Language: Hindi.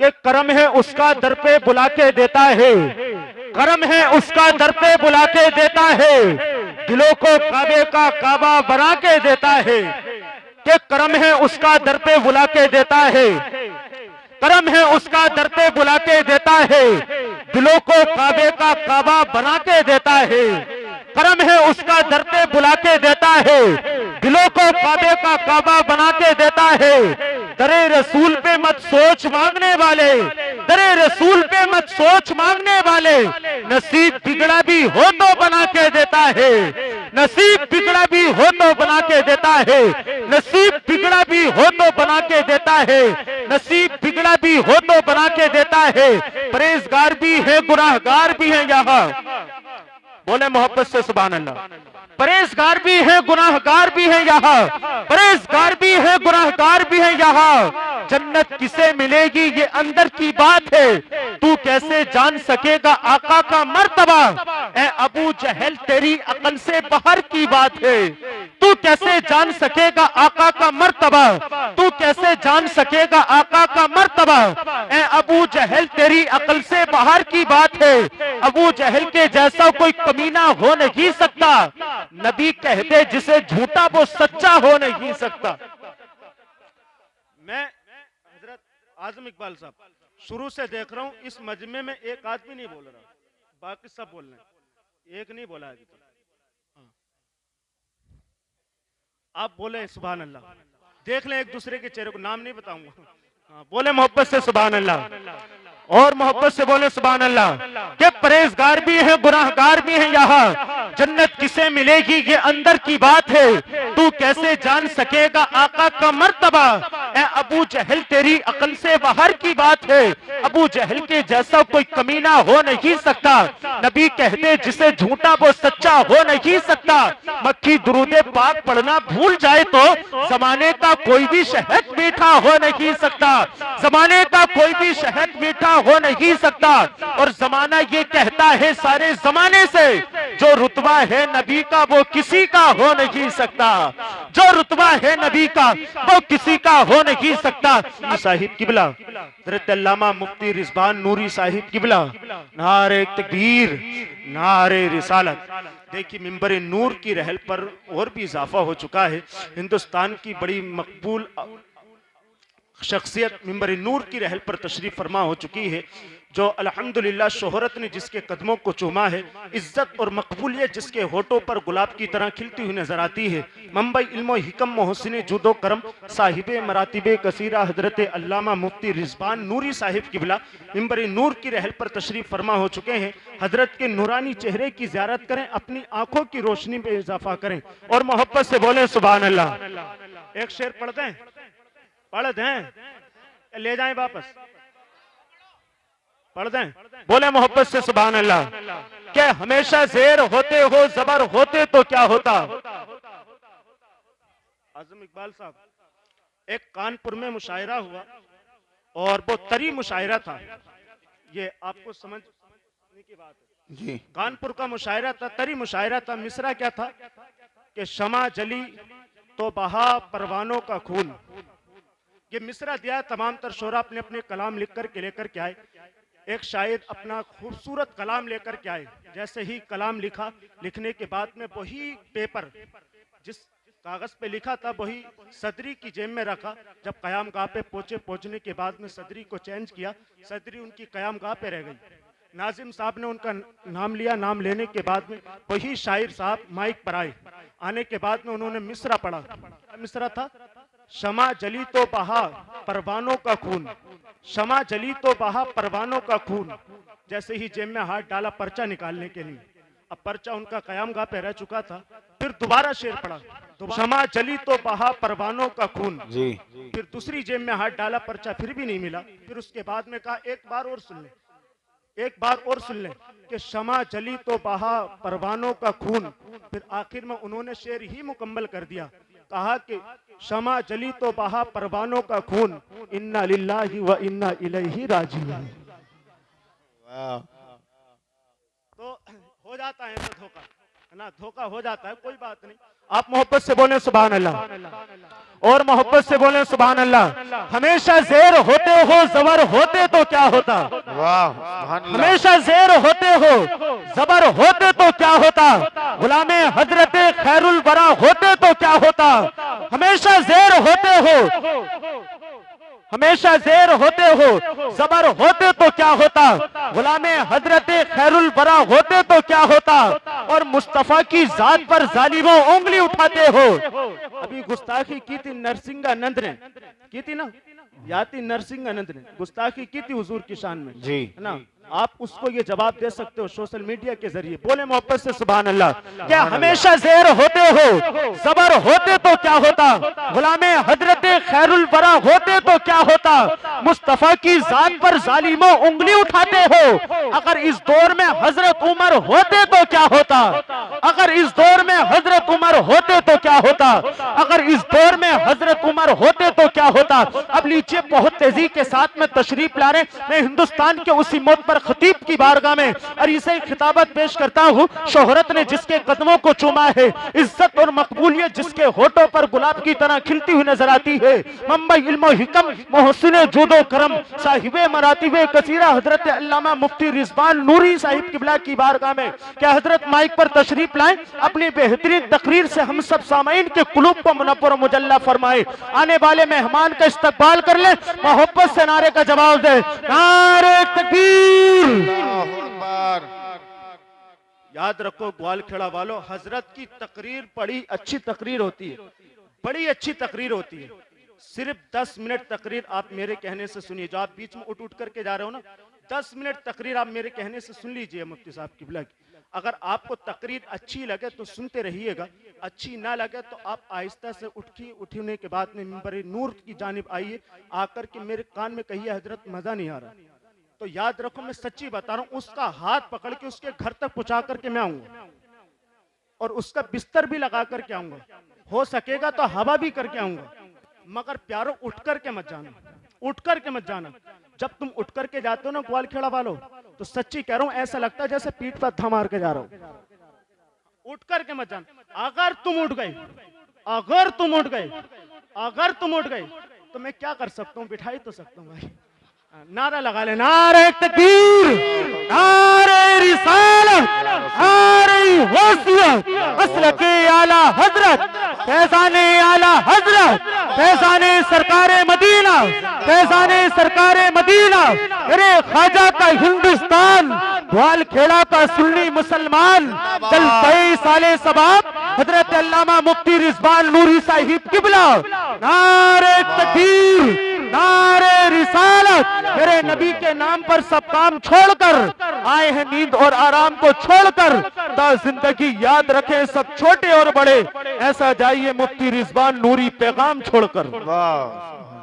कि करम है उसका दर पे बुला के देता है, करम है उसका दर पे बुला के देता है, दिलों को काबे का काबा बना के देता है। कि करम है उसका दर पे बुला के देता है, करम है उसका दर पे बुला के देता है, दिलों को काबे का काबा बना के देता है। करम है उसका दर पे बुला के देता है, दिलों को काबे का काबा बना के देता है। दरे रसूल पे मत सोच मांगने वाले, दरे रसूल पे मत सोच मांगने वाले, नसीब बिगड़ा भी हो तो बना के देता है, नसीब बिगड़ा भी हो तो बना के देता है, नसीब बिगड़ा भी हो तो बना के देता है, नसीब बिगड़ा भी हो तो बना के देता है। परहेजगार भी है गुनाहगार भी है यहाँ, बोले मोहब्बत से सुभान अल्लाह। परहेजगार भी है गुनाहगार भी है यहाँ, परहेजगार भी है गुनाहगार भी है यहाँ। जन्नत किसे मिलेगी ये अंदर की बात है, तू कैसे जान सकेगा आका का मर्तबा। ए अबू जहल तेरी अकल से बाहर की बात है, तू कैसे जान सकेगा आका का मर्तबा, तू कैसे जान सकेगा आका का मर्तबा। ए अबू जहल तेरी अकल से बाहर की बात है, अबू जहल के जैसा कोई कमीना हो नहीं सकता। नबी कहते जिसे झूठा वो सच्चा हो नहीं सकता। मैं हजरत आजम इकबाल साहब शुरू से देख रहा हूं, इस मजमे में एक आदमी नहीं बोल रहा, बाकी सब बोल रहे हैं, एक नहीं बोला अभी तक। आप बोले सुभान अल्लाह, देख लें एक दूसरे के चेहरे को, नाम नहीं बताऊंगा। बोले मोहब्बत से सुभान अल्लाह और मोहब्बत से बोले सुभान अल्लाह। के परहेजगार भी है गुनाहगार भी है यहाँ, जन्नत किसे मिलेगी ये अंदर की बात है, तू कैसे जान सकेगा आका का मर्तबा। ए अबू जहल तेरी अकल से बाहर की बात है, अबू जहल के जैसा कोई कमीना हो नहीं सकता। नबी कहते जिसे झूठा वो सच्चा हो नहीं सकता। मक्खी दुरूदे पाक पढ़ना भूल जाए तो जमाने का कोई भी शहद मीठा हो नहीं सकता, जमाने का कोई भी शहद मीठा हो नहीं सकता। और जमाना ये कहता है सारे जमाने से, जो रुतबा है नबी का वो किसी का हो नहीं सकता, जो रुतबा है नबी का वो किसी का हो नहीं सकता। साहिब किबला हज़रत अल्लामा मुफ्ती रिजवान नूरी साहिब किबला, नारे तकबीर नारे रिसालत। देखिए मिंबर नूर की रहल पर और भी इजाफा हो चुका है। हिंदुस्तान की बड़ी मकबूल शख्सियत मिंबर नूर की रहल पर तशरीफ फरमा हो चुकी है, जो अल्हम्दुलिल्लाह शोहरत ने जिसके कदमों को चूमा है, इज्जत और मकबूलियत जिसके होठों पर गुलाब की तरह खिलती हुई नजर आती है। मुंबई इल्म हिकम मोहसिन जुदो करम साहिबे मरातिबे कसीरा हजरत अल्लामा मुफ्ती रिजवान नूरी साहिब किबला मिंबर नूर की रहल पर तशरीफ फरमा हो चुके हैं। हजरत के नूरानी चेहरे की ज़ियारत करें, अपनी आंखों की रोशनी में इजाफा करें और मोहब्बत से बोलें सुभान अल्लाह। एक शेर पढ़ते हैं, पढ़ दें, ले जाएं वापस, पढ़ दें, बोले मोहब्बत से सुभान अल्लाह। क्या हमेशा जेर होते हो जबर होते तो क्या होता। आजम इकबाल साहब, एक कानपुर में मुशायरा हुआ और वो तरी मुशायरा था, ये आपको समझने की बात है जी। कानपुर का मुशायरा था, तरी मुशायरा था। मिसरा क्या था कि शमा जली तो बहा परवानों का खून। ये मिसरा दिया, तमाम तर शोरा अपने अपने कलाम लिख कर के लेकर के आए। एक शायर अपना खूबसूरत कलाम लेकर के आए, जैसे ही कलाम लिखा, लिखने के बाद में वही पेपर जिस कागज पे लिखा था वही सदरी की जेब में रखा। जब कयाम गाह पे पहुंचे, पहुंचने के बाद में सदरी को चेंज किया, सदरी उनकी कयाम गाह पे रह गई। नाजिम साहब ने उनका नाम लिया, नाम लेने के बाद में वही शायर साहब माइक पर आए। आने के बाद में उन्होंने मिसरा पढ़ा। मिसरा था, शमा जली तो बहा परवानों का खून, शमा जली तो बहा परवानों का खून। जैसे ही जेब में हाथ डाला पर्चा निकालने के लिए, अब पर्चा उनका कयाम गाह पे रह चुका था। फिर दोबारा शेर पढ़ा, शमा जली तो बहा परवानों का खून जी। फिर दूसरी जेब में हाथ डाला, पर्चा फिर भी नहीं मिला। फिर उसके बाद में कहा एक बार और सुन ले, एक बार और सुन लें कि शमा जली तो बहा परवानों का खून। फिर आखिर में उन्होंने शेर ही मुकम्मल कर दिया, कहा कि शमा जली तो बहा परवानों का खून, इन्ना लिल्लाहि व इन्ना इलैहि राजिऊन। तो हो जाता है तो धोखा, है ना, धोखा हो जाता है, कोई बात नहीं। आप मोहब्बत से बोलें सुभान अल्लाह, और मोहब्बत से बोलें सुभान अल्लाह। हमेशा ज़ेर होते हो ज़बर होते तो क्या होता, वाह, हमेशा ज़ेर होते हो ज़बर होते तो क्या होता, गुलामे हजरत खैरुल वरा होते तो क्या होता। हमेशा ज़ेर होते हो, हमेशा ज़ेर होते हो ज़बर होते तो क्या होता, गुलामे हजरत खैरुल वरा होते तो क्या होता। और मुस्तफा की जात पर जालिमों उंगली उठाते हो। अभी गुस्ताखी की थी नरसिंहानंद ने, की थी ना, याद थी नरसिंहानंद ने गुस्ताखी की थी हुजूर की शान में जी, है ना। आप उसको ये जवाब दे सकते हो सोशल मीडिया के जरिए, बोले मोहब्बत से सुभान अल्लाह। क्या हमेशा ज़ेर होते हो ज़बर होते तो क्या होता, गुलामे हजरत खैरुल वरा होते तो क्या होता। मुस्तफा की जात पर जालिमों उंगली उठाते हो। अगर इस दौर में हजरत उमर होते तो क्या होता, अगर इस दौर में हजरत उमर होते तो क्या होता, अगर इस दौर में हजरत उमर होते तो क्या होता। अब लीजिए, बहुत तेजी के साथ में तशरीफ ला रहे, मैं हिंदुस्तान के उसी मौत पर खतीब की बारगाह में और इसे खिताबत पेश करता हूँ। शोहरत ने जिसके कदमों को चूमा है, इज्जत और मकबूलियत जिसके होठों पर गुलाब की तरह खिलती हुई नजर आती है। मुंबई इल्म हिकम मोहसिन जूदो करम साहिबे मरातिबे कसीरा हजरत अल्लामा मुफ्ती रिजवान नूरी साहिब किबला की बारगाह में क्या हजरत माइक पर तशरीफ लाएं, अपनी बेहतरीन तकरीर से हम सब सामाइन के कुलूब को मुनव्वर मुजल्ला फरमाए। आने वाले मेहमान का इस्तकबाल कर ले, मोहब्बत से नारे का जवाब दे, नारे तकबीर। याद रखो ग्वालखेड़ा वालों, हजरत की तकरीर बड़ी अच्छी तकरीर होती है, बड़ी अच्छी तकरीर होती है। सिर्फ 10 मिनट तकरीर आप मेरे कहने से सुनिए, जो आप बीच में उठ उठ करके जा रहे हो ना, 10 मिनट तकरीर आप मेरे कहने से सुन लीजिए मुफ्ती साहब किबला की। अगर आपको तकरीर अच्छी लगे तो सुनते रहिएगा, अच्छी ना लगे तो आप आहिस्ता से उठने के बाद में मिंबर नूर की जानिब आइए, आकर के मेरे कान में कहिए हजरत मजा नहीं आ रहा। तो याद रखो, मैं सच्ची बता रहा हूं, उसका हाथ पकड़ के उसके घर तक पहुंचा करके मैं आऊंगा और उसका बिस्तर भी लगा करके आऊंगा, हो सकेगा तो हवा भी करके आऊंगा। मगर प्यारो उठ करके मत जाना, उठ करके मत जाना। जब तुम उठ करके जाते हो ना ग्वालखेड़ा वालों, तो सच्ची कह रहा हूं ऐसा लगता है जैसे पीठ पर था मार के जा रहा हूं। उठ करके मत जाना। अगर तुम उठ गए, अगर तुम उठ गए, अगर तुम उठ गए तो मैं क्या कर सकता हूं, बिठा ही तो सकता हूं भाई। नारा लगा ले, नारे तकबीर, नारे रिसालत, नारे गौसियत, मसलके आला हजरत, फैज़ाने आला हजरत, फैज़ाने सरकारे मदीना, फैज़ाने सरकारे मदीना। अरे ख्वाजा का हिंदुस्तान, ग्वालखेड़ा का सुन्नी मुसलमान, चल पे साले सबाब हजरत अल्लामा मुफ्ती रिजवान नूरी साहिब किबला। नारे तकबीर, नारे रिसालत। मेरे नबी के नाम पर सब काम छोड़कर आए हैं, नींद और आराम को छोड़कर, ता जिंदगी याद रखें सब छोटे और बड़े। ऐसा जाइए मुफ्ती रिजवान नूरी पैगाम छोड़कर। वाह।